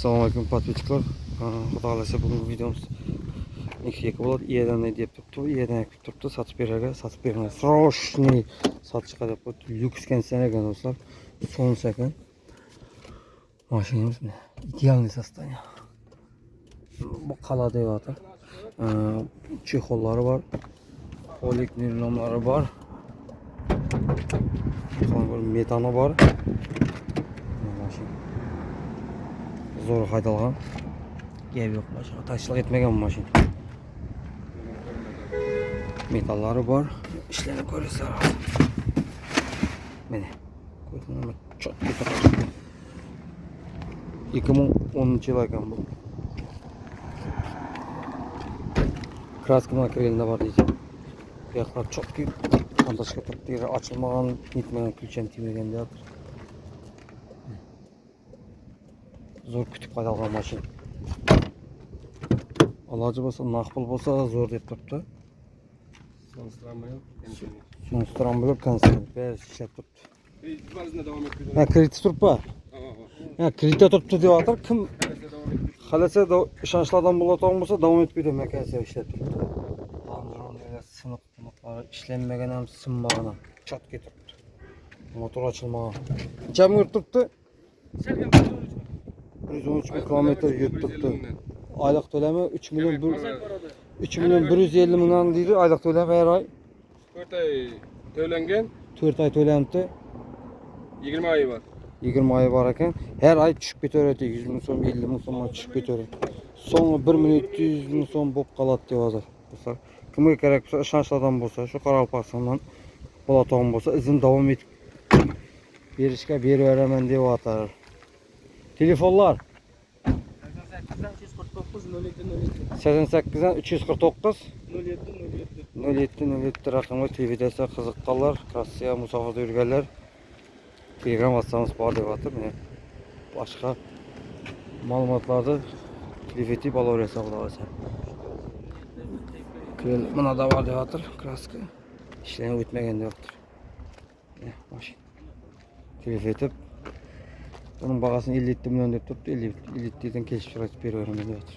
Assalamualaikum подписчиклар. Xudo xolasa bugungi videomiz ikkiga bo'ladi. Iyadan ne deb turibdi? Iyadan kutib turibdi. Satib berarga, satib bermay. Срочный satishga deb qo'ydi. Lyuks ekan ekan do'stlar. So'nsa ekan. Mashinamiz idealniy состояние. Bu qala deyapti. Chexollari bor. Polik nilonlari bor. Metani bor. Zor haydalgan. Gap yo'q mashina. Tashliq etmagan bu mashina. Metallari bor. İşlerini ko'rasizlar. Mana. Ko'rdim, chotki turibdi. 2010-yil ekan bu. Kraska materialida bor deydi. Bu yoqlar chotki montajga turibdi. Ochilmagan, netmagan, kulcham tegmagan deyapti. Zor kutib qo'yilgan mashina. Iloji bo'lsa, maqbul bo'lsa zo'r deb turibdi. Sonstram bo'lib, konserv berish ishlab turibdi. Ha, kredit turibdi. Ha, kreditda turibdi deyapti. Kim xalasa ishonchlardan bo'ladigan bo'lsa, davom etmaydi konserv ishlab turibdi. Bandronlar siniq, ishlanmagan ham, sinmagan ham. Chotga turibdi. Motor ochilmagan. Necha ming turibdi? 113 kilometr yurtibdi. Aylık to'lami 3 milyon 150 mingdan deydi. Aylık to'lami her ay 4 ay to'langan. 4 ay to'lanibdi. 20 ayı var. 20 ayı var ekan. Her ay tushib ketaveradi. 100 ming so'm, 50 ming so'mdan tushib ketaveradi. So'nggi 1 million 200 ming so'm bo'lib qoladi deb hozir. Do'stlar, kimga kerak bo'lsa, ishonchlardan bo'lsa, shu Qoraqalpog'istondan bo'ladigan bo'lsa, izin davom etib berishga beraveraman deyapti. Telefonlar 88'dan 349 07 raqamga televiziya qiziqqanlar, Rossiya musofirda yurganlar Telegram WhatsApp'imiz bor deyapti. Mana boshqa ma'lumotlarni televiziya olaverasiz, xudo xolasa. Mana da bor deyapti, kraska. Ishlanib o'tmagan deyapti. Mashina. Televiziya bunun bağasını 57 milyon deb turibdi. 57 dan kelishib chiqarib beraveraman deyapti.